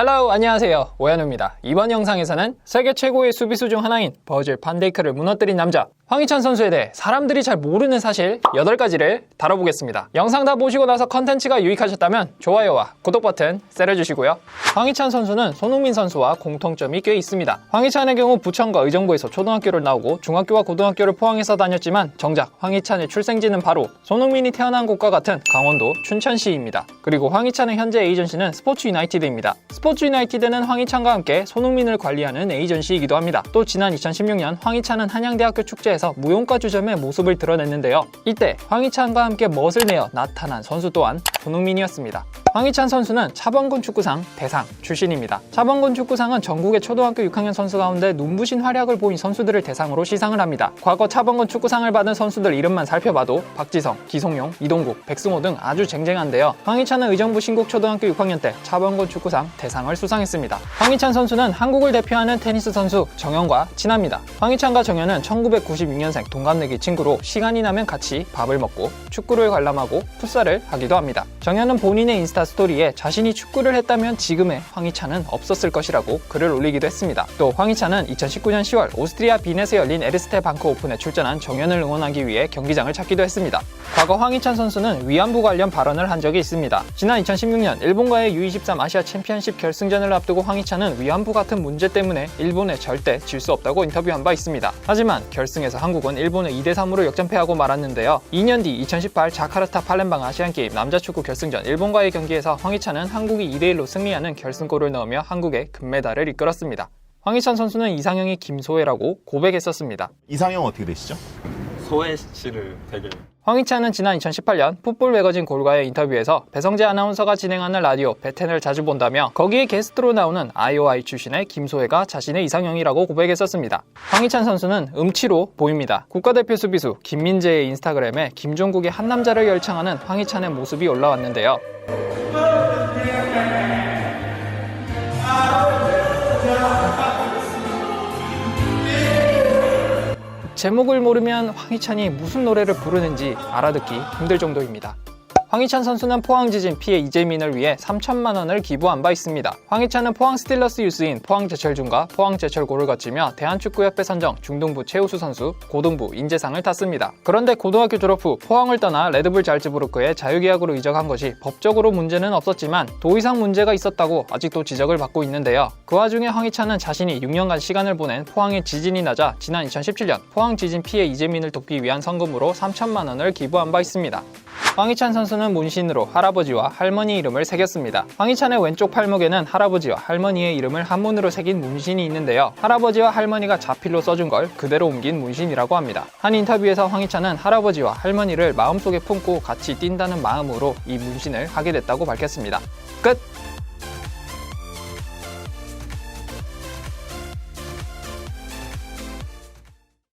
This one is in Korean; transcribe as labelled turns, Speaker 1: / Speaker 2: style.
Speaker 1: Hello, 안녕하세요. 오현우입니다. 이번 영상에서는 세계 최고의 수비수 중 하나인 버질 판데이크를 무너뜨린 남자 황희찬 선수에 대해 사람들이 잘 모르는 사실 8가지를 다뤄보겠습니다. 영상 다 보시고 나서 컨텐츠가 유익하셨다면 좋아요와 구독 버튼 때려주시고요. 황희찬 선수는 손흥민 선수와 공통점이 꽤 있습니다. 황희찬의 경우 부천과 의정부에서 초등학교를 나오고 중학교와 고등학교를 포항에서 다녔지만 정작 황희찬의 출생지는 바로 손흥민이 태어난 곳과 같은 강원도 춘천시입니다. 그리고 황희찬의 현재 에이전시는 스포츠 유나이티드입니다. 스포츠 유나이티드는 황희찬과 함께 손흥민을 관리하는 에이전시이기도 합니다. 또 지난 2016년 황희찬은 한양대학교 축제에서 무용가 주점의 모습을 드러냈는데요. 이때 황희찬과 함께 멋을 내어 나타난 선수 또한 손흥민이었습니다. 황희찬 선수는 차범근 축구상 대상 출신입니다. 차범근 축구상은 전국의 초등학교 6학년 선수 가운데 눈부신 활약을 보인 선수들을 대상으로 시상을 합니다. 과거 차범근 축구상을 받은 선수들 이름만 살펴봐도 박지성, 기성용, 이동국, 백승호 등 아주 쟁쟁한데요. 황희찬은 의정부 신곡초등학교 6학년 때 차범근 축구상 대상을 수상했습니다. 황희찬 선수는 한국을 대표하는 테니스 선수 정현과 친합니다. 황희찬과 정현은 1996년생 동갑내기 친구로 시간이 나면 같이 밥을 먹고 축구를 관람하고 풋살을 하기도 합니다. 정현은 본인의 인스타 스토리에 자신이 축구를 했다면 지금의 황희찬은 없었을 것이라고 글을 올리기도 했습니다. 또 황희찬은 2019년 10월 오스트리아 빈에서 열린 에르스테 방크 오픈에 출전한 정현을 응원하기 위해 경기장을 찾기도 했습니다. 과거 황희찬 선수는 위안부 관련 발언을 한 적이 있습니다. 지난 2016년 일본과의 U23 아시아 챔피언십 결승전을 앞두고 황희찬은 위안부 같은 문제 때문에 일본에 절대 질 수 없다고 인터뷰한 바 있습니다. 하지만 결승에서 한국은 일본을 2대3으로 역전패하고 말았는데요. 2년 뒤 2018 자카르타 팔렘방 아시안게임 남자축구 결승전 일본과의 경기에서 황희찬은 한국이 2대1로 승리하는 결승골을 넣으며 한국의 금메달을 이끌었습니다. 황희찬 선수는 이상형이 김소혜라고 고백했었습니다.
Speaker 2: 이상형 어떻게 되시죠?
Speaker 3: 소혜 씨를 되게
Speaker 1: 황희찬은 지난 2018년 풋볼 매거진 골과의 인터뷰에서 배성재 아나운서가 진행하는 라디오 배텐을 자주 본다며 거기에 게스트로 나오는 IOI 출신의 김소혜가 자신의 이상형이라고 고백했었습니다. 황희찬 선수는 음치로 보입니다. 국가대표 수비수 김민재의 인스타그램에 김종국의 한 남자를 열창하는 황희찬의 모습이 올라왔는데요. 제목을 모르면 황희찬이 무슨 노래를 부르는지 알아듣기 힘들 정도입니다. 황희찬 선수는 포항지진 피해 이재민을 위해 3천만 원을 기부한 바 있습니다. 황희찬은 포항 스틸러스 유스인 포항제철중과 포항제철고를 거치며 대한축구협회 선정 중등부 최우수 선수, 고등부 인재상을 탔습니다. 그런데 고등학교 졸업 후 포항을 떠나 레드불 잘츠부르크에 자유계약으로 이적한 것이 법적으로 문제는 없었지만 도의상 문제가 있었다고 아직도 지적을 받고 있는데요. 그 와중에 황희찬은 자신이 6년간 시간을 보낸 포항에 지진이 나자 지난 2017년 포항 지진 피해 이재민을 돕기 위한 성금으로 3천만 원을 기부한 바 있습니다. 황희찬 선수는 문신으로 할아버지와 할머니 이름을 새겼습니다. 황희찬의 왼쪽 팔목에는 할아버지와 할머니의 이름을 한문으로 새긴 문신이 있는데요. 할아버지와 할머니가 자필로 써준 걸 그대로 옮긴 문신이라고 합니다. 한 인터뷰에서 황희찬은 할아버지와 할머니를 마음속에 품고 같이 뛴다는 마음으로 이 문신을 하게 됐다고 밝혔습니다. 끝!